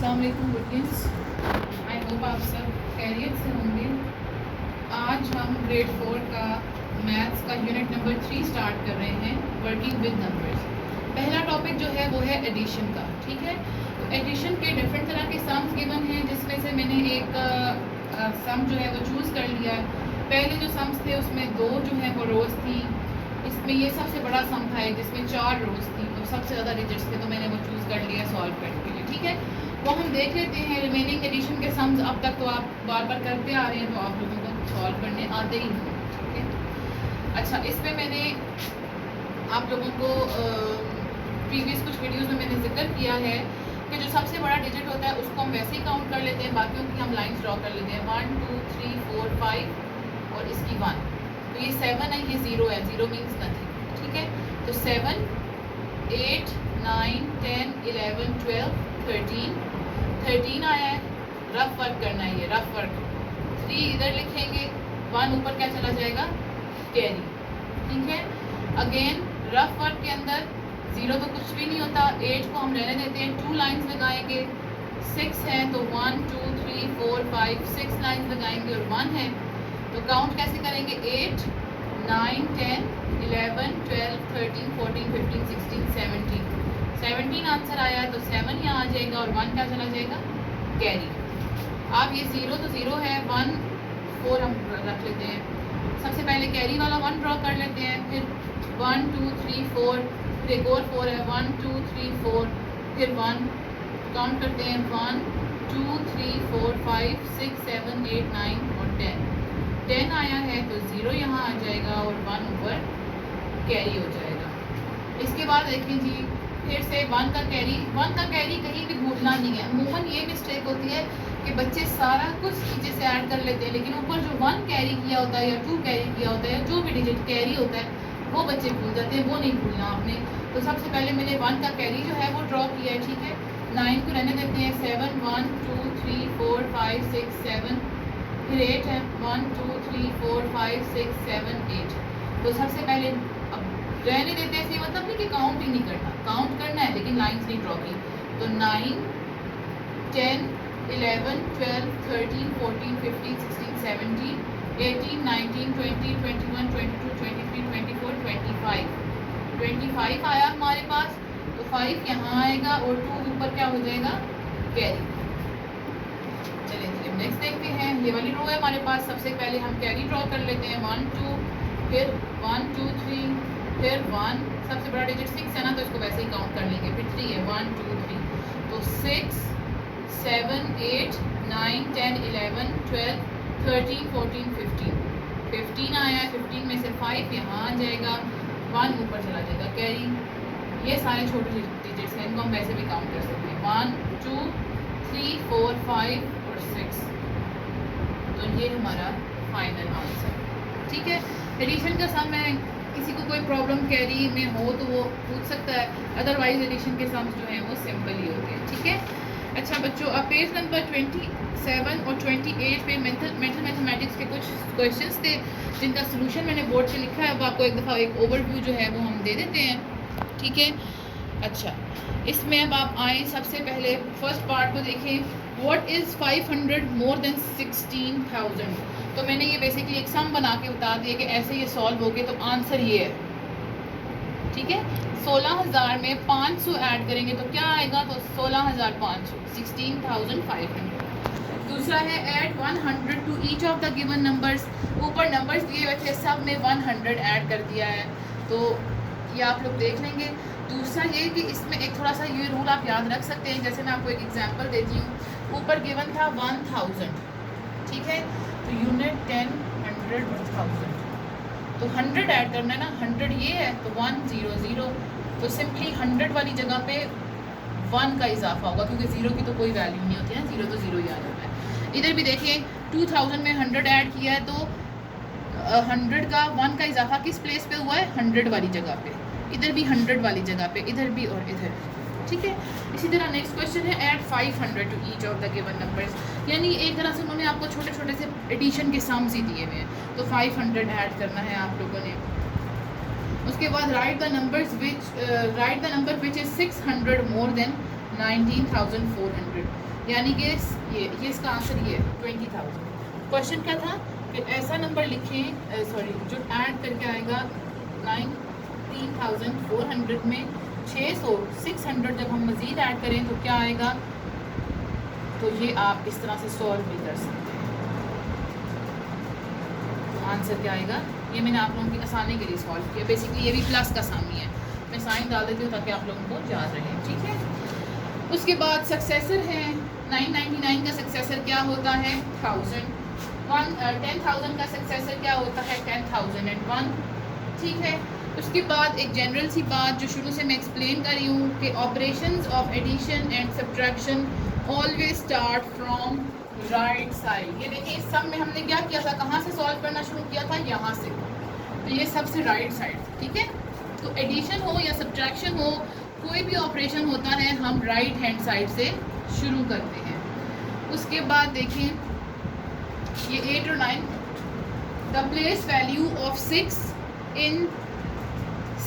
अस्सलाम वालेकुम goodies, I hope आप सब खैरियत से होंगे। आज हम ग्रेड 4 का मैथ्स का यूनिट नंबर 3 स्टार्ट कर रहे हैं, वर्किंग विद नंबर्स। पहला टॉपिक जो है वो है एडिशन का। ठीक है, तो एडिशन के डिफरेंट तरह के सम्स गिवन हैं, जिसमें से मैंने एक सम जो है वो चूज़ कर लिया है। पहले जो सम्स थे उसमें दो जो है वो रोज़ थी, इसमें ये सबसे बड़ा सम था जिसमें 4 रोज़ थी और सबसे ज़्यादा डिजिट्स थे, तो मैंने वो चूज़ कर लिया सॉल्व करने के लिए। ठीक है, वो हम देख लेते हैं रिमेनिंग एडिशन के सम्स। अब तक तो आप बार बार करते आ रहे हैं, तो आप लोगों को सॉल्व करने आते ही हैं। ठीक है, अच्छा, इसमें मैंने आप लोगों को प्रीवियस कुछ वीडियोस में मैंने जिक्र किया है कि जो सबसे बड़ा डिजिट होता है उसको हम वैसे ही काउंट कर लेते हैं, बाकियों की हम लाइन्स ड्रॉ कर लेते हैं 1 2 3 4 5 और इसकी 1। तो ये 7 है, ये 0 है, 0 मीन्स नथिंग। ठीक है, तो 7 8 9 10 11 12 13 आया है। रफ वर्क करना है, ये रफ वर्क। 3 इधर लिखेंगे, 1 ऊपर क्या चला जाएगा, कैरी। ठीक है, अगेन रफ वर्क के अंदर 0 तो कुछ भी नहीं होता, 8 को हम रहने देते हैं, 2 लाइन्स लगाएंगे। 6 है तो 1 2 3 4 5 6 लाइन्स लगाएंगे और 1 है तो काउंट कैसे करेंगे, 8 9 10 11 12 13 14 15 16 17 आंसर आया है, तो 7 यहाँ आ जाएगा और 1 क्या चला जाएगा, कैरी। अब ये 0 तो 0 है, 1 4 हम रख लेते हैं। सबसे पहले कैरी वाला 1 ड्रॉ कर लेते हैं, फिर 1 2 3 4, फिर एक और 4 है, 1 2 3 4, फिर 1 काउंट करते हैं, 1 2 3 4 5 6 7 8 9 और 10 आया है, तो 0 यहाँ आ जाएगा और 1 ऊपर कैरी हो जाएगा। इसके बाद देखें जी, फिर से 1 का कैरी कहीं भी भूलना नहीं है। अमूमन ये मिस्टेक होती है कि बच्चे सारा कुछ नीचे से ऐड कर लेते हैं, लेकिन ऊपर जो 1 कैरी किया होता है या 2 कैरी किया होता है या जो भी डिजिट कैरी होता है वो बच्चे भूल जाते हैं, वो नहीं भूलना आपने। तो सबसे पहले मैंने 1 का कैरी जो है वो ड्रॉ किया है। ठीक है, 9 को रहने देते हैं, 7 1 2 3 4 5 6 7, फिर 8 है, 1 2 3 4 5 6 7 8। तो सबसे पहले रहने देते हैं, मतलब नहीं कि काउंट ही नहीं करना, काउंट करना है लेकिन लाइन्स नहीं ड्रॉ की। तो 9 10 11 12 13 14 15 16 17 18 19 20 21 22 23 24 25 आया हमारे पास, तो 5 यहाँ आएगा और 2 ऊपर क्या हो जाएगा, कैरी। चलिए नेक्स्ट देखते हैं, ये वाली रो है हमारे पास। सबसे पहले हम कैरी ड्रॉ कर लेते हैं, 1 2, फिर 1 2 3, फिर 1, सबसे बड़ा डिजिट 6 है ना, तो इसको वैसे ही काउंट कर लेंगे। फिर 3 है, 1 2 3, तो 6 7 8 9 10 11 12 13 14 15 आया है। 15 में से 5 यहाँ आ जाएगा, 1 ऊपर चला जाएगा, कैरी। ये सारे छोटे डिजिट्स हैं, इनको हम वैसे भी काउंट कर सकते हैं, 1 2 3 4 5 और 6। तो ये हमारा फाइनल आंसर। ठीक है, एडिशन का सम है, किसी को कोई प्रॉब्लम कैरी में हो तो वो पूछ सकता है, अदरवाइज एडिशन के सम्स जो हैं वो सिंपल ही होते हैं। ठीक है, अच्छा बच्चों, अब पेज नंबर 27 और 28 पे मेंटल मैथमेटिक्स के कुछ क्वेश्चंस थे जिनका सोल्यूशन मैंने बोर्ड पे लिखा है। अब आपको एक दफ़ा एक ओवरव्यू जो है वो हम दे देते हैं। ठीक है, अच्छा, इसमें अब आप आए, सबसे पहले फर्स्ट पार्ट को देखें, व्हाट इज़ 500 मोर देन 16,000। तो मैंने ये बेसिकली एक सम बना के बता दिया कि ऐसे ये सॉल्व हो गए, तो आंसर ये है। ठीक है, 16,000 में 500 ऐड करेंगे तो क्या आएगा, तो 16,500, 16,500। दूसरा है add 100 to each of the given numbers. ऊपर नंबर्स दिए हुए थे, सब में 100 ऐड कर दिया है, तो ये आप लोग देख लेंगे। दूसरा ये कि इसमें एक थोड़ा सा ये रूल आप याद रख सकते हैं, जैसे मैं आपको एक एग्जांपल देती हूँ। ऊपर गिवन था 1000, ठीक है, तो यूनिट 10 100 1000, तो 100 ऐड करना है ना, 100 ये है तो 100 0, तो सिंपली 100 वाली जगह पे 1 का इजाफा होगा, क्योंकि 0 की तो कोई वैल्यू नहीं होती है, 0 तो 0 ही आ जाता है। इधर भी देखिए 2000 में 100 ऐड किया है, तो 100 का 1 का इजाफा किस प्लेस पे हुआ है, 100 वाली जगह पे, इधर भी 100 वाली जगह पे, इधर भी और इधर भी। ठीक है, इसी तरह नेक्स्ट क्वेश्चन है add 500 to each of the given numbers, यानी एक तरह से उन्होंने आपको छोटे छोटे से एडिशन के सम्स ही दिए हुए हैं, तो 500 ऐड करना है आप लोगों ने। उसके बाद right the number which is 600 more than 19,400, यानी कि ये इसका आंसर ये है 20,000। क्वेश्चन क्या था कि ऐसा नंबर लिखें, जो ऐड करके आएगा 19,400 में 600 जब हम मज़ीद ऐड करें तो क्या आएगा। तो ये आप इस तरह से सॉल्व भी कर सकते हैं। तो आंसर क्या आएगा, ये मैंने आप लोगों की आसानी के लिए सॉल्व किया। बेसिकली ये भी प्लस का साम ही है, मैं साइन डाल देती हूँ ताकि आप लोगों को याद रहे, ठीक है। उसके बाद सक्सेसर है 999 का सक्सेसर क्या होता है 1000। 10,000 का सक्सेसर क्या होता है 10,001, ठीक है। उसके बाद एक जनरल सी बात जो शुरू से मैं एक्सप्लेन कर रही हूँ कि operations of addition and subtraction always start from right side. ये देखिए इस सब में हमने क्या किया था, कहाँ से सॉल्व करना शुरू किया था, यहाँ से। तो ये सबसे राइट साइड, ठीक है। तो एडिशन हो या सब्ट्रैक्शन हो, कोई भी ऑपरेशन होता है हम राइट हैंड साइड से शुरू करते हैं। उसके बाद देखें ये 8 और 9, the place value of 6 in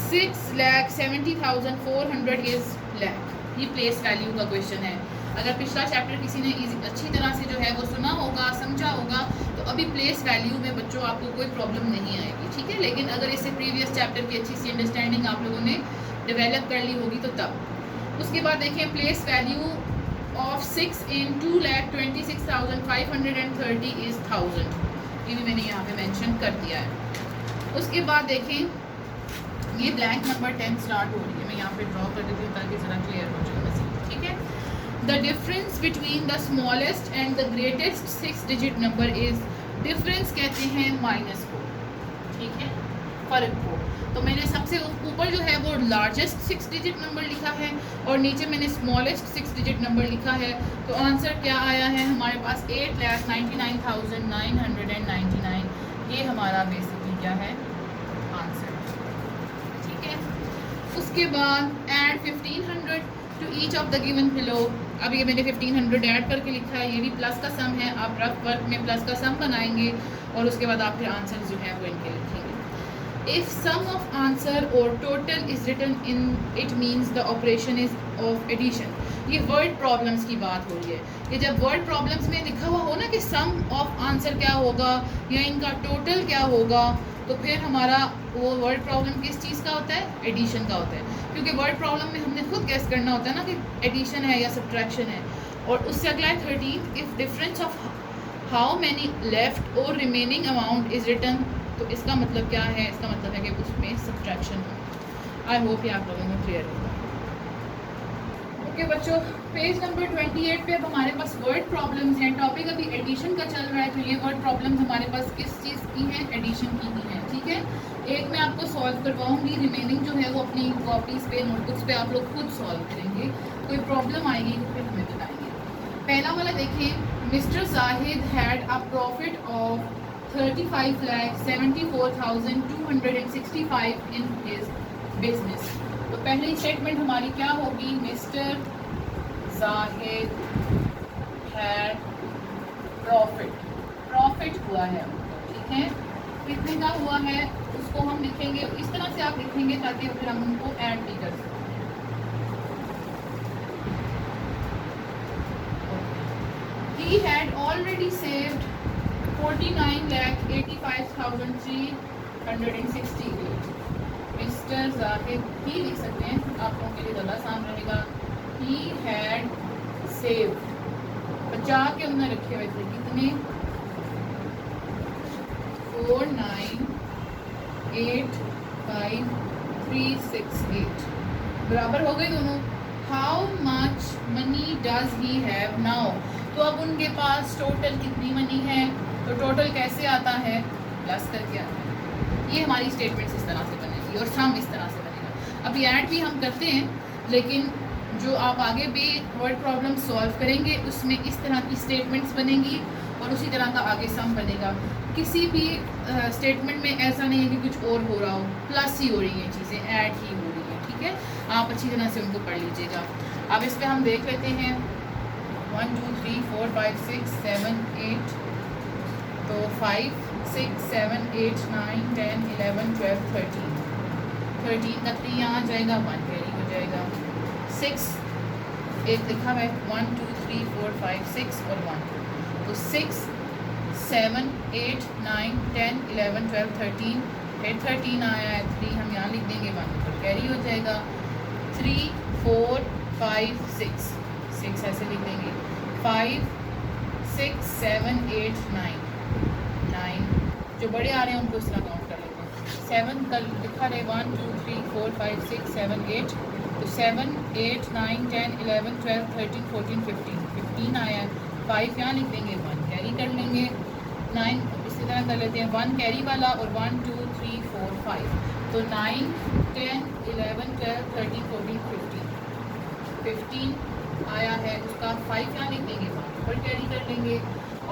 6,70,400 is lakh. ये प्लेस वैल्यू का क्वेश्चन है। अगर पिछला चैप्टर किसी ने अच्छी तरह से जो है वो सुना होगा, समझा होगा, तो अभी प्लेस वैल्यू में बच्चों आपको कोई प्रॉब्लम नहीं आएगी, ठीक है। लेकिन अगर इससे प्रीवियस चैप्टर की अच्छी सी अंडरस्टैंडिंग आप लोगों ने डेवलप कर ली होगी तो तब। उसके बाद देखें place value of 6 in 2,26,530 is 1000। ये भी मैंने यहाँ पे मेंशन कर दिया है। उसके बाद देखें ये ब्लैंक नंबर 10 स्टार्ट हो रही है, मैं यहाँ पे ड्रॉ कर देती हूँ ताकि ज़रा क्लियर हो जाए मज़ीद, ठीक है। The difference between the smallest and the greatest 6 digit number is, difference कहते हैं माइनस को, ठीक है, फ़र्क को। तो मैंने सबसे ऊपर जो है वो लार्जेस्ट 6 डिजिट नंबर लिखा है और नीचे मैंने स्मॉलेस्ट 6 डिजिट नंबर लिखा है। तो आंसर क्या आया है हमारे पास 8,99,999। ये हमारा बेसिकली क्या है आंसर, ठीक है। उसके बाद add 1500 to each of the given below. अब ये मैंने 1500 ऐड करके लिखा है, ये भी प्लस का सम है। आप रफ वर्क में प्लस का सम बनाएंगे और उसके बाद आप फिर आंसर जो है वो इनके लिखेंगे। If sum of answer or total is written in, it means the operation is of addition। ये वर्ड प्रॉब्लम्स की बात हो रही है कि जब वर्ड प्रॉब्लम्स में लिखा हुआ हो ना कि सम ऑफ आंसर क्या होगा या इनका टोटल क्या होगा, तो फिर हमारा वो वर्ड प्रॉब्लम किस चीज़ का होता है, एडिशन का होता है। क्योंकि वर्ड प्रॉब्लम में हमने खुद गेस करना होता है ना कि एडिशन है या सब्ट्रैक्शन है। और उससे अगला है 13, if difference of how many left और रिमेनिंग अमाउंट इज़ रिटन। तो इसका मतलब क्या है, इसका मतलब है कि उसमें सब्ट्रैक्शन हो। आई होप ये आप लोगों को क्लियर होगा। ओके बच्चों, पेज नंबर 28 पे अब हमारे पास वर्ड प्रॉब्लम्स हैं। टॉपिक अभी एडिशन का चल रहा है, तो ये वर्ड प्रॉब्लम्स हमारे पास किस चीज़ की हैं, एडिशन की ही हैं, ठीक है। एक मैं आपको सॉल्व करवाऊंगी, रिमेनिंग जो है वो अपनी कॉपीज़ पे, नोटबुक्स पे आप लोग खुद सॉल्व करेंगे। कोई प्रॉब्लम आएगी तो फिर हमें बताएंगे। पहला वाला देखें, mister Zahid had a profit of 35,74,265 in his business. तो पहली स्टेटमेंट हमारी क्या होगी, मिस्टर जाहिद हैड प्रॉफिट हुआ है, ठीक है। कितने का हुआ है उसको हम लिखेंगे, इस तरह से आप लिखेंगे ताकि फिर हम उनको ऐड भी कर सकें। He had already saved 49,85,368। Mister Zahid ही लिख सकते हैं, आप लोगों के लिए ज़्यादा आसान रहेगा। He had saved, 50 के अंदर रखे हुए थे कितने, 49,85,368 बराबर हो गए दोनों। How much money does he have now. तो अब उनके पास टोटल कितनी मनी है, तो टोटल कैसे आता है, प्लस करके आता है। ये हमारी स्टेटमेंट्स इस तरह से बनेगी और सम इस तरह से बनेगा। अभी ऐड भी हम करते हैं, लेकिन जो आप आगे भी वर्ड प्रॉब्लम सॉल्व करेंगे उसमें इस तरह की स्टेटमेंट्स बनेंगी और उसी तरह का आगे सम बनेगा। किसी भी स्टेटमेंट में ऐसा नहीं है कि कुछ और हो रहा हो, प्लस ही हो रही हैं चीज़ें, ऐड ही हो रही हैं, ठीक है। आप अच्छी तरह से उनको पढ़ लीजिएगा। अब इस पर हम देख लेते हैं 1 2 3 4 5 6 7 8, तो 5 6 7 8 9 10 11 12 13 का 3 यहाँ आ जाएगा, 1 कैरी हो जाएगा। 6 एक लिखा हुआ है 1 2 3 4 5 6 और 1 तो 6 7 8 9 10 11 12 13 फिर 13 आया है 3 हम यहाँ लिख देंगे 1 ऊपर कैरी हो जाएगा 3 4 5 6 6 ऐसे लिख देंगे 5 6 7 8 9 9 जो बड़े आ रहे हैं उनको इस तरह काउंट कर लेते हैं 7 कल लिखा रहे 1 2 3 4 5 6 7 8 तो 7 8 9 10 11 12 13 14 15 15 आया है 5 यहाँ लिख देंगे 1 कैरी कर लेंगे 9 इसी तरह कर लेते हैं 1 कैरी वाला और 1 2 3 4 5 तो 9 10 11 12 13 14 15 आया है उसका 5 यहाँ लिख देंगे 1 ऊपर कैरी कर लेंगे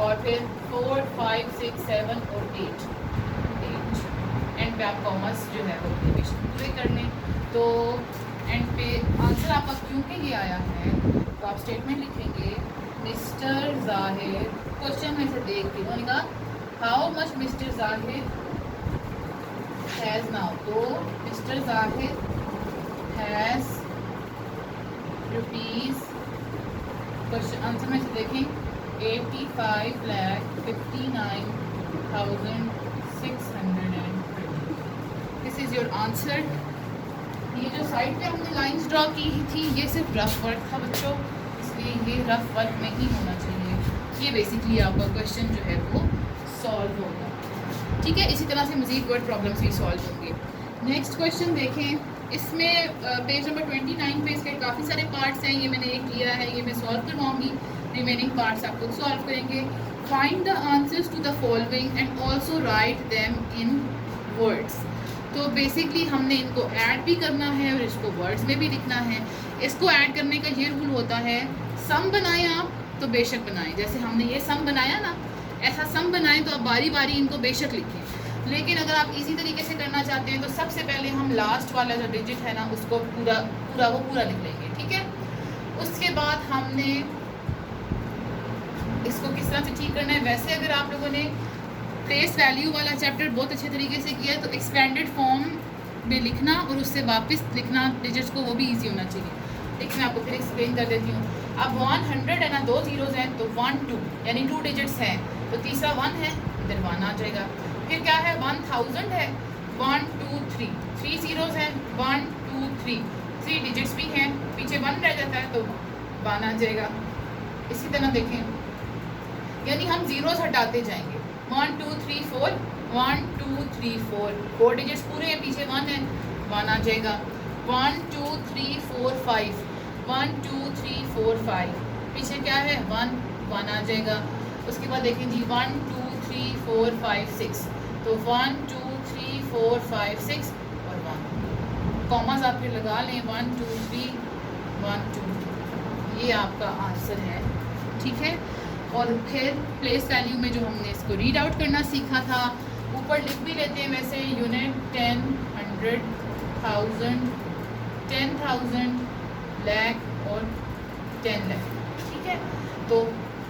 और फिर 4 5 6 7 और 8 एंड पे आप कॉमर्स जो है वो एप्लीकेशन पूरे कर लें तो एंड पे आंसर आपका क्योंकि ये आया है तो आप स्टेटमेंट लिखेंगे मिस्टर जाहिर क्वेश्चन में से देख के उन्होंने कहा हाउ मच मिस्टर जाहिर हैज़ नाउ तो मिस्टर जाहिर हैज़ रुपीज़ क्वेश्चन आंसर में से देखें 85,59,620 दिस इज़ योर आंसर। ये जो साइड पे हमने लाइंस ड्रॉ की थी ये सिर्फ रफ वर्क था बच्चों इसलिए ये रफ वर्क में ही होना चाहिए। ये बेसिकली आपका क्वेश्चन जो है वो सॉल्व होगा ठीक है। इसी तरह से मज़ीद वर्ड प्रॉब्लम्स भी सॉल्व होंगे। नेक्स्ट क्वेश्चन देखें इसमें पेज नंबर 29 पे इसके काफ़ी सारे पार्ट्स हैं। ये मैंने एक लिया है ये मैं सॉल्व करवाऊँगी रिमेनिंग पार्ट्स आप लोग सॉल्व करेंगे। Find the answers to the following and also write them in words. तो बेसिकली हमने इनको ऐड भी करना है और इसको वर्ड्स में भी लिखना है। इसको ऐड करने का ये रूल होता है सम बनाएं आप तो बेशक बनाएं। जैसे हमने ये सम बनाया ना ऐसा सम बनाएं तो आप बारी बारी इनको बेशक लिखें। लेकिन अगर आप इसी तरीके से करना चाहते हैं तो सबसे पहले हम लास्ट वाला जो डिजिट है ना उसको पूरा लिख लेंगे ठीक है। उसके बाद हमने इसको किस तरह से ठीक करना है। वैसे अगर आप लोगों ने प्लेस वैल्यू वाला चैप्टर बहुत अच्छे तरीके से किया है तो एक्सपेंडेड फॉर्म में लिखना और उससे वापस लिखना डिजिट्स को वो भी इजी होना चाहिए। लेकिन मैं आपको फिर एक्सप्लेन कर देती हूँ। अब 100 है ना 2 ज़ीरोज़ हैं तो 1 2 यानी 2 डिजिट्स हैं तो तीसरा 1 है इधर 1 आ जाएगा। फिर क्या है 1000 है 1 2 3 3 ज़ीरोज़ हैं 1 2 3 3 डिजिट्स भी हैं पीछे 1 रह जाता है तो 1 आ जाएगा। इसी तरह देखें यानी हम ज़ीरोज़ हटाते जाएंगे 1 2 3 4 1 2 3 4 डिजिट्स पूरे हैं पीछे 1 है 1 आ जाएगा। 1 2 3 4 5 1 2 3 4 5 पीछे क्या है 1 1 आ जाएगा। उसके बाद देखें जी 1 2 3 4 5 6 तो 1 2 3 4 5 6 और 1 कॉमास आप फिर लगा लें 1 2 3 1 2 ये आपका आंसर है ठीक है। और फिर प्लेस वैल्यू में जो हमने इसको रीड आउट करना सीखा था ऊपर लिख भी लेते हैं वैसे यूनिट 10 100 1000 10,000 लाख और 10 लाख ठीक है। तो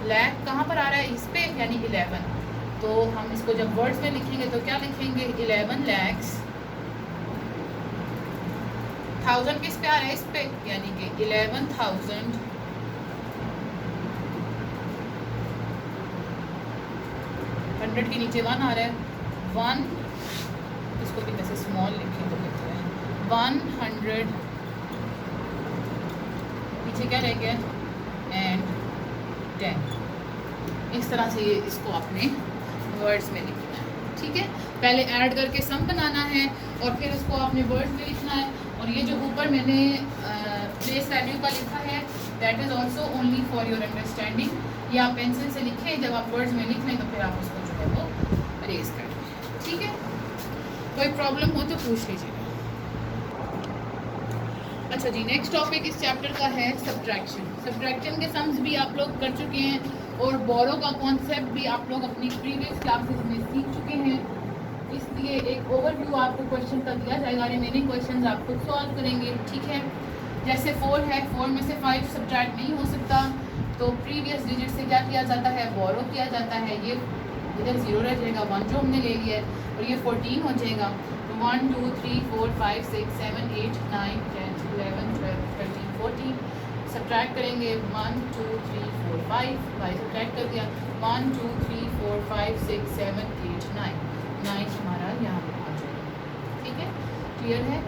लाख कहाँ पर आ रहा है इस पे यानी 11 तो हम इसको जब वर्ड्स में लिखेंगे तो क्या लिखेंगे 11 lakhs 1000 किस पे आ रहा है इस पे यानी कि 11,000 100 के नीचे 1 आ रहा है 1 इसको भी वैसे स्मॉल लिखें तो कहते हैं 100 पीछे क्या रह गया एंड 10 इस तरह से ये इसको आपने वर्ड्स में लिखना है ठीक है। पहले ऐड करके सम बनाना है और फिर उसको आपने वर्ड्स में लिखना है। और ये जो ऊपर मैंने प्लेस वैल्यू का लिखा है that is also only for your understanding. ये आप पेंसिल से लिखें जब आप वर्ड्स में लिख लें तो फिर आप उसको जो है वो अरेज कर लें ठीक है। कोई प्रॉब्लम हो तो पूछ लीजिएगा। अच्छा जी नेक्स्ट टॉपिक इस चैप्टर का है सब्ट्रैक्शन। सब्ट्रैक्शन के सम्स भी आप लोग कर चुके हैं और बोरो का कॉन्सेप्ट भी आप लोग अपनी प्रीवियस क्लासेस में सीख चुके हैं। इसलिए एक ओवरव्यू आपको क्वेश्चन का दिया जाएगा रिमेनिंग क्वेश्चन आप खुद सॉल्व करेंगे ठीक है। जैसे 4 है 4 में से 5 सब्ट्रैक्ट नहीं हो सकता तो प्रीवियस डिजिट से क्या किया जाता है बोरो किया जाता है। ये इधर 0 रह जाएगा 1 जो हमने ले लिया है और ये 14 हो जाएगा। तो 1 2 3 4 5 6 7 8 9 10 11 12 13 14 सब्ट्रैक्ट करेंगे 1 2 3 4 5, बाई सब्ट्रैक्ट कर दिया 1 2 3 4 5 6 7 8 9, 9 हमारा यहाँ पे आ जाएगा। ठीक है, क्लियर है।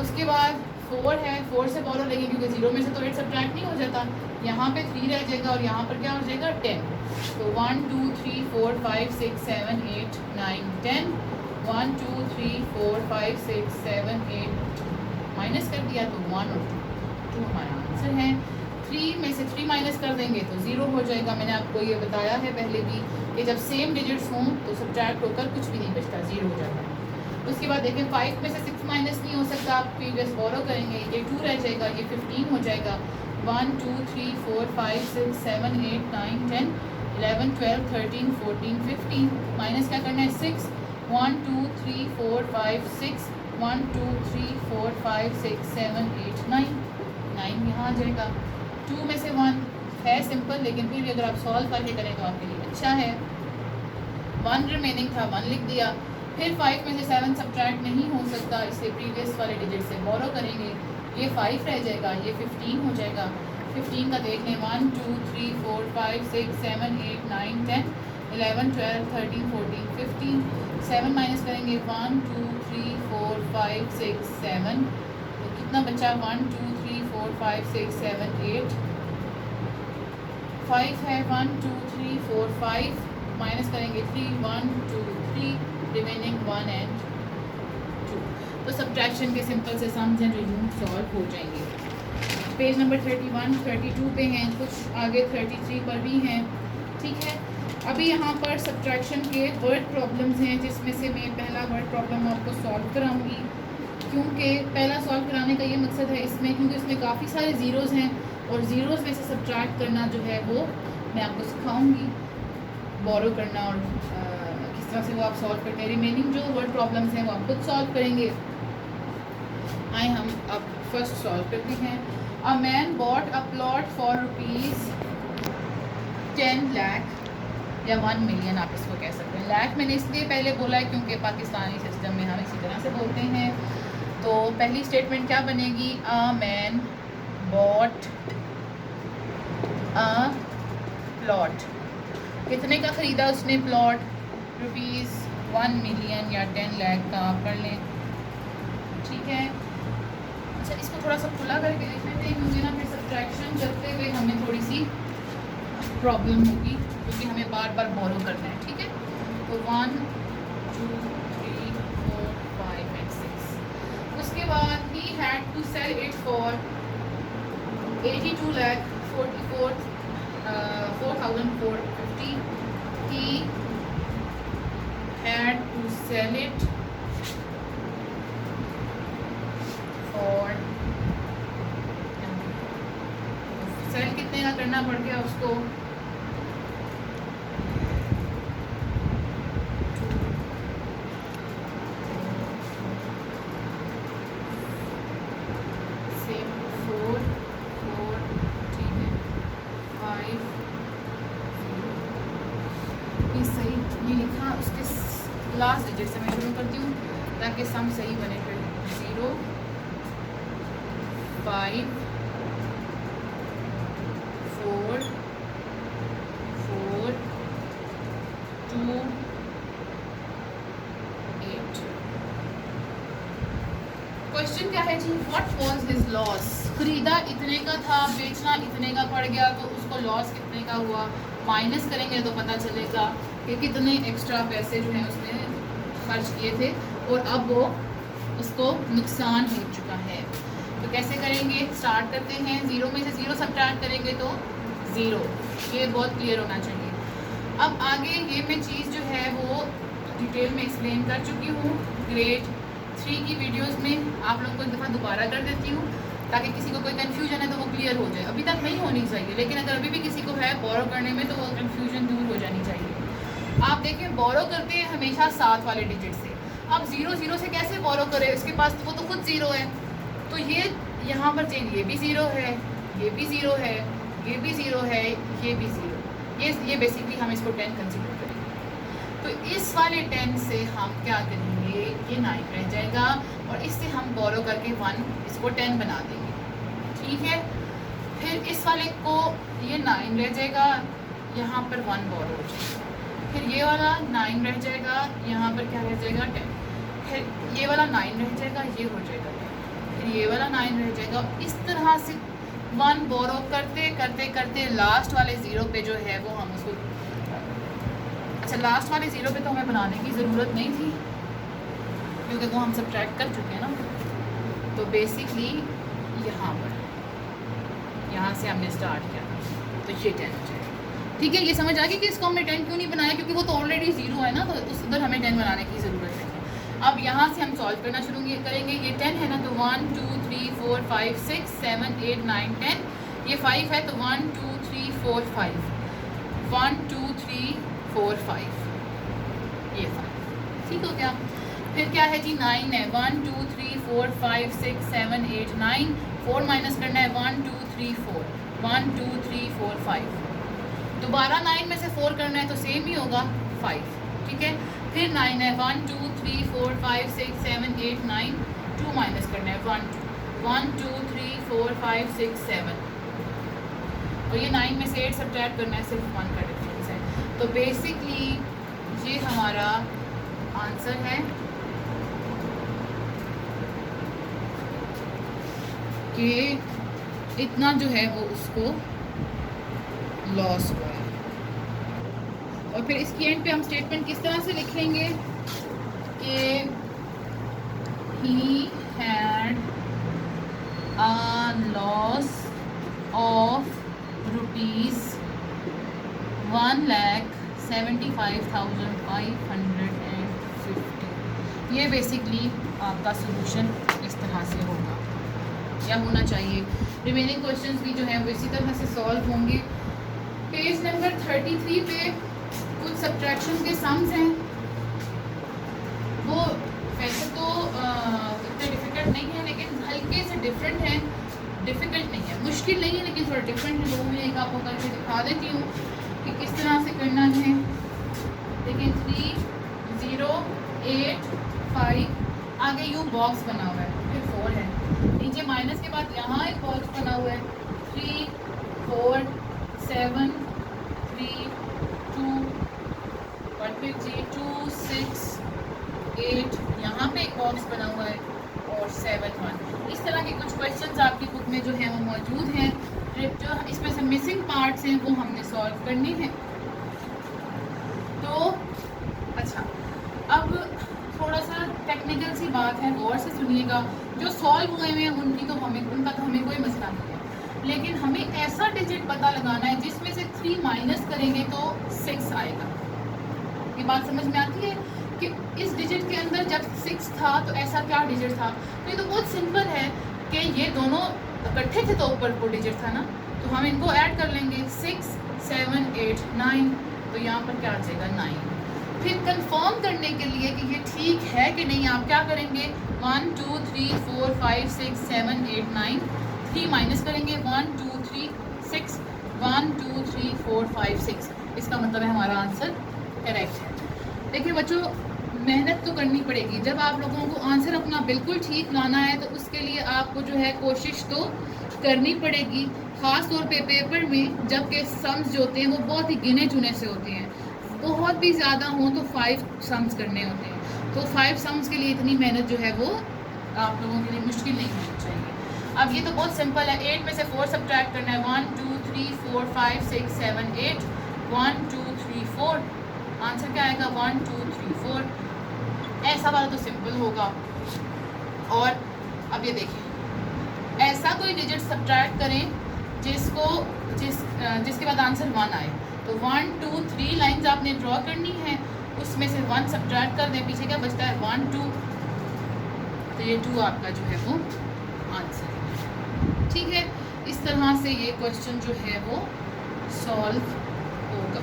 उसके बाद 4 है, 4 से बॉरो लेंगे क्योंकि 0 में से तो 8 सब्ट्रैक्ट नहीं हो जाता। यहाँ पे 3 रह जाएगा और यहाँ पर क्या हो जाएगा 10। तो 1 2 3 4 5 6 7 8 9 10, 1 2 3 4 5 6 7 8, माइनस कर दिया तो 1 और 2 हमारा आंसर है। 3 में से 3 माइनस कर देंगे तो 0 हो जाएगा। मैंने आपको ये बताया है पहले भी कि जब सेम डिजिट्स हों तो सब्ट्रैक्ट होकर कुछ भी नहीं बचता, 0 हो जाता है। उसके बाद देखें 5 में से 6 माइनस नहीं हो सकता, आप प्रीवियस बॉरो करेंगे, ये 2 रह जाएगा, ये 15 हो जाएगा। 1 2 3 4 5 6 7 8 9 10 11 12 13 14 15, माइनस क्या करना है 6, 1 2 3 4 5 6, 1 2 3 4 5 6 7 8 9, 9 यहाँ आ जाएगा। 2 में से 1 है सिंपल, लेकिन फिर भी अगर आप सॉल्व करके करें तो आपके लिए अच्छा है। 1 रिमेनिंग था, 1 लिख दिया। फिर 5 में से 7 सब्ट्रैक्ट नहीं हो सकता, इससे प्रीवियस वाले डिजिट से बोरो करेंगे, ये 5 रह जाएगा, ये 15 हो जाएगा। 15 का देख लें 1 2 3 4 5 6 7 8 9 10 11 12 13 14 15, 7 माइनस करेंगे 1 2 3 4 5 6 7, तो कितना बचा 1 2 3 4 5 6 7 8, 5 है 1 2 3 4 5, माइनस करेंगे 3 1 2 3, रिमेनिंग 1 एंड 2। तो सब्ट्रैक्शन के सिंपल से सम्स हैं जो यूँ सॉल्व हो जाएंगे। पेज नंबर 31 32 पे हैं, कुछ आगे 33 पर भी हैं। ठीक है, अभी यहाँ पर सब्ट्रैक्शन के वर्ड प्रॉब्लम्स हैं, जिसमें से मैं पहला वर्ड प्रॉब्लम आपको सॉल्व कराऊंगी, क्योंकि पहला सॉल्व कराने का ये मकसद है इसमें, क्योंकि इसमें काफ़ी सारे ज़ीरोज़ हैं और ज़ीरोज़ में से सब्ट्रैक्ट करना जो है वो मैं आपको सिखाऊंगी, बोरो करना और किस तरह से वो आप सॉल्व करते हैं। रिमेनिंग जो वर्ड प्रॉब्लम्स हैं वो आप खुद सॉल्व करेंगे। आए हम अब फर्स्ट सॉल्व करते हैं। A man bought a plot for rupees 10 lakh या 1 मिलियन, आप इसको कह सकते हैं। लाख मैंने इसलिए पहले बोला है क्योंकि पाकिस्तानी सिस्टम में हम इसी तरह से बोलते हैं। तो पहली स्टेटमेंट क्या बनेगी, a man bought a plot, कितने का ख़रीदा उसने प्लॉट, रुपीज़ 1 मिलियन या 10 लाख का आप कर लें। ठीक है, अच्छा इसको थोड़ा सा खुला करके देख लेते हैं, क्योंकि ना फिर सब्ट्रैक्शन करते हुए हमें थोड़ी सी प्रॉब्लम होगी, क्योंकि हमें बार बार बोरो करना है। ठीक है, तो 1 2 3 4 5 एंड 6। उसके बाद he had to sell it for 82 lakh 4,450। He had to sell it for, sell कितने का करना पड़ गया उसको, सही ये लिखा, उसके लास्ट डिजिट से मैं शुरू करती हूँ ताकि सम सही बने। फिर 0 5 4 4 2 8। क्वेश्चन क्या है जी, व्हाट वाज हिज लॉस, खरीदा इतने का था, बेचना इतने का पड़ गया, तो उसको लॉस कितने का हुआ, माइनस करेंगे तो पता चलेगा कि कितने एक्स्ट्रा पैसे जो हैं उसने खर्च किए थे और अब वो उसको नुकसान हो चुका है। तो कैसे करेंगे, स्टार्ट करते हैं। 0 में से 0 सब्ट्रैक्ट करेंगे तो 0, ये बहुत क्लियर होना चाहिए। अब आगे ये मैं चीज़ जो है वो डिटेल में एक्सप्लेन कर चुकी हूँ ग्रेड 3 की वीडियोस में, आप लोगों को एक दफ़ा दोबारा कर देती हूँ ताकि किसी को कोई कन्फ्यूजन है तो वो क्लियर हो जाए। अभी तक नहीं होनी चाहिए, लेकिन अगर अभी भी किसी को है बोरो करने में तो वो कन्फ्यूजन दूर हो जानी चाहिए। आप देखें बोरो करते हैं हमेशा 7 वाले डिजिट से, अब 0 0 से कैसे बोरो करें, उसके पास तो वो तो खुद 0 है, तो ये यहाँ पर चेंज, ये भी 0 है, ये भी 0 है, ये भी 0 है, ये भी 0, ये बेसिकली हम इसको 10 कंसिडर करेंगे। तो इस वाले 10 से हम क्या करेंगे, ये 9 रह जाएगा और इससे हम बोरो करके 1 इसको 10 बना देंगे। ठीक है, फिर इस वाले को ये 9 रह जाएगा, यहाँ पर 1 बोरो हो जाएगा। फिर ये वाला 9 रह जाएगा, यहाँ पर क्या रह जाएगा 10। फिर ये वाला 9 रह जाएगा, ये हो जाएगा 10। फिर ये वाला 9 रह जाएगा। इस तरह से 1 बोरो करते करते करते लास्ट वाले 0 पे जो है वो हम उसको, अच्छा लास्ट वाले 0 पे तो हमें बनाने की ज़रूरत नहीं थी क्योंकि वो हम सब्ट्रैक्ट कर चुके हैं ना। तो बेसिकली यहाँ से हमने स्टार्ट किया था, तो ये 10 हो जाएगा। ठीक है, ये समझ आ गई कि इसको हमने 10 क्यों नहीं बनाया, क्योंकि वो तो ऑलरेडी 0 है ना, तो उस उधर हमें 10 बनाने की ज़रूरत नहीं है। अब यहाँ से हम सॉल्व करना शुरू करेंगे। ये 10 है ना, तो 1 2 3 4 5 6 7 8 9 10। ये 5 है तो 1 2 3 4 5 1 2 3 4 5, ये 5 ठीक हो गया। फिर क्या है जी 9 है, 1 2 3 4 5 6 7 8 9। 4 माइनस करना है, 1 2 3 4 1 2 3 4 5। दोबारा 9 में से 4 करना है तो सेम ही होगा 5। ठीक है, फिर 9 है, 1 2 3 4 5 6 7 8 9। 2 माइनस करना है, 1 2 3 4 5 6 7। और ये 9 में से 8 सब्ट्रैक्ट करना है, सिर्फ 1 का डिफरेंस है। तो बेसिकली ये हमारा आंसर है कि इतना जो है वो उसको लॉस हुआ है। और फिर इसकी एंड पे हम स्टेटमेंट किस तरह से लिखेंगे कि he had a loss of rupees 1,75,550। ये बेसिकली आपका सोल्यूशन इस तरह से होगा या होना चाहिए। रिमेनिंग क्वेश्चंस भी जो हैं वो इसी तरह से सॉल्व होंगे। पेज नंबर 33 पे कुछ सब्ट्रैक्शन के सम्स हैं, वो वैसे तो इतने डिफ़िकल्ट नहीं है लेकिन हल्के से डिफरेंट हैं। डिफ़िकल्ट नहीं है, मुश्किल नहीं है, लेकिन थोड़ा डिफरेंट है। लोगों में एक आपको करके दिखा देती हूँ कि किस तरह से करना है। देखिए 3 0 8 5, आगे यूँ बॉक्स बना हुआ है, फिर 4 है, नीचे माइनस के बाद यहाँ एक बॉक्स बना हुआ है 3 4 7 3 2 और फिर जी 2 6 8, यहाँ पे एक बॉक्स बना हुआ है और 7 1। इस तरह के कुछ क्वेश्चंस आपकी बुक में जो है वो मौजूद हैं। जो इसमें से मिसिंग पार्ट्स हैं वो हमने सॉल्व करने हैं। तो अच्छा, अब थोड़ा सा टेक्निकल सी बात है, गौर से सुनिएगा। जो सॉल्व हुए हैं उनका तो हमें कोई मसला नहीं है, लेकिन हमें ऐसा डिजिट पता लगाना है जिसमें से 3 माइनस करेंगे तो 6 आएगा। ये बात समझ में आती है कि इस डिजिट के अंदर जब 6 था तो ऐसा क्या डिजिट था। तो ये तो बहुत सिंपल है कि ये दोनों इकट्ठे थे तो ऊपर को डिजिट था ना, तो हम इनको ऐड कर लेंगे 6 7 8 9। तो यहाँ पर क्या आ जाएगा 9। फिर कंफर्म करने के लिए कि ये ठीक है कि नहीं, आप क्या करेंगे 1 2 3 4 5 6 7 8 9। 3 माइनस करेंगे 1 2 3 6 1 2 3 4 5 6। इसका मतलब है हमारा आंसर करेक्ट है। देखिए बच्चों, मेहनत तो करनी पड़ेगी। जब आप लोगों को आंसर अपना बिल्कुल ठीक लाना है तो उसके लिए आपको जो है कोशिश तो करनी पड़ेगी। ख़ास तौर पे पेपर में जबकि सम्स जो होते हैं वो बहुत ही गिने चुने से होते हैं, बहुत भी ज़्यादा हों तो 5 सम्स करने होते हैं। तो 5 सम्स के लिए इतनी मेहनत जो है वो आप लोगों के लिए मुश्किल नहीं होनी चाहिए। अब ये तो बहुत सिंपल है, 8 में से 4 सब्ट्रैक्ट करना है, 1 2 3 4 5 6 7 8 1 2 3 4। आंसर क्या आएगा 1 2 3 4। ऐसा वाला तो सिंपल होगा। और अब ये देखिए, ऐसा कोई डिजिट सब्ट्रैक्ट करें जिसके बाद आंसर 1 आए। तो 1 2 3 लाइंस आपने ड्रॉ करनी है, उसमें से 1 सब्ट्रैक्ट कर दें, पीछे क्या बचता है 1 2। तो ये 2 आपका जो है वो आंसर है। ठीक है, इस तरह से ये क्वेश्चन जो है वो सॉल्व होगा।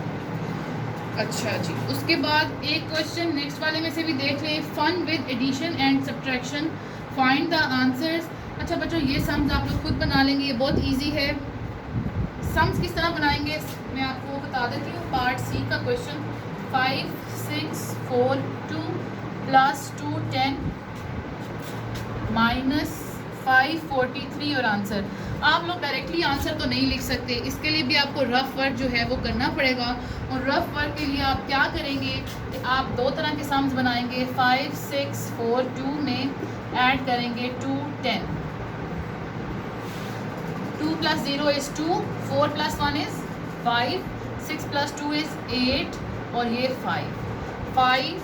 अच्छा जी, उसके बाद एक क्वेश्चन नेक्स्ट वाले में से भी देख लें, fun with addition and subtraction, find the answers. अच्छा बच्चों, ये सम्स आप लोग खुद बना लेंगे, ये बहुत इजी है। सम्स किस तरह बनाएंगे मैं आपको बता देती हूँ। पार्ट सी का क्वेश्चन 5 6 4 2 + 2 10 - 543 और आंसर। आप लोग डायरेक्टली आंसर तो नहीं लिख सकते, इसके लिए भी आपको रफ वर्क जो है वो करना पड़ेगा। और रफ वर्क के लिए आप क्या करेंगे कि आप दो तरह के सम्स बनाएंगे। 5, 6, 4, 2 में ऐड करेंगे 2, 10। 2 + 0 is 2, 4 + 1 is 5, 6 + 2 is 8 और ये 5, 5,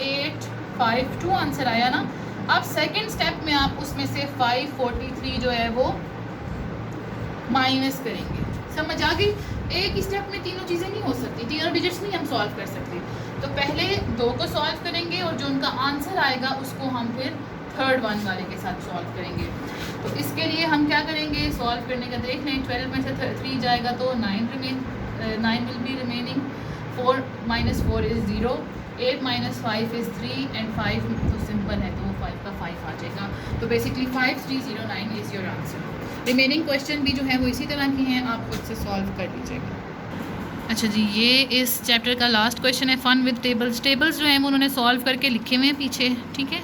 8, 5, 2 आंसर आया ना। अब सेकंड स्टेप में आप उसमें से 543 जो है वो माइनस करेंगे। समझ आ गई? एक ही स्टेप में तीनों चीज़ें नहीं हो सकती, तीनों डिजिट्स नहीं हम सॉल्व कर सकते। तो पहले 2 को सॉल्व करेंगे और जो उनका आंसर आएगा उसको हम फिर थर्ड वन वाले के साथ सॉल्व करेंगे। तो इसके लिए हम क्या करेंगे, सॉल्व करने का देख लें। 12 में से 3 जाएगा तो 9 will be remaining. 4 - 4 is 0, 8 - 5 is 3 and 5 तो सिंपल है तो 5 का 5 आ जाएगा। तो basically 5309 is your answer. Remaining question भी जो है वो इसी तरह की हैं, आप खुद से सॉल्व कर लीजिएगा। अच्छा जी, ये इस चैप्टर का लास्ट क्वेश्चन है, फन विद टेबल्स। टेबल्स जो हैं वो उन्होंने सॉल्व करके लिखे हुए हैं पीछे, ठीक है।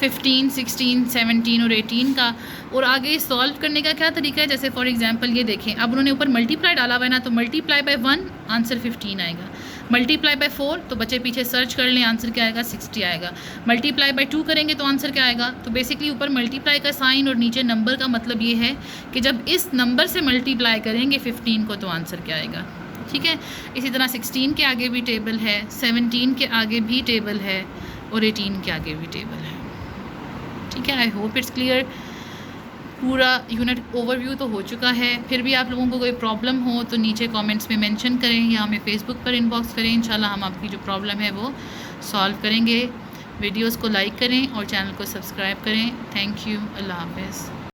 15, 16, 17 और 18 का। और आगे सॉल्व करने का क्या तरीका है, जैसे फॉर एग्जांपल ये देखें, अब उन्होंने ऊपर मल्टीप्लाई डाला हुआ है ना, तो मल्टीप्लाई बाय 1 आंसर 15 आएगा। मल्टीप्लाई बाय 4 तो बच्चे पीछे सर्च कर लें, आंसर क्या आएगा 60 आएगा। मल्टीप्लाई बाय 2 करेंगे तो आंसर क्या आएगा। तो बेसिकली ऊपर मल्टीप्लाई का साइन और नीचे नंबर का मतलब ये है कि जब इस नंबर से मल्टीप्लाई करेंगे 15 को तो आंसर क्या आएगा, ठीक है। इसी तरह 16 के आगे भी टेबल है, 17 के आगे भी टेबल है और 18 के आगे भी टेबल है, ठीक है। I hope it's clear. पूरा यूनिट ओवरव्यू तो हो चुका है। फिर भी आप लोगों को कोई प्रॉब्लम हो तो नीचे कमेंट्स में मेंशन करें या हमें फ़ेसबुक पर इनबॉक्स करें। इंशाल्लाह हम आपकी जो प्रॉब्लम है वो सॉल्व करेंगे। वीडियोस को लाइक करें और चैनल को सब्सक्राइब करें। Thank you. अल्लाह हाफ़िज़।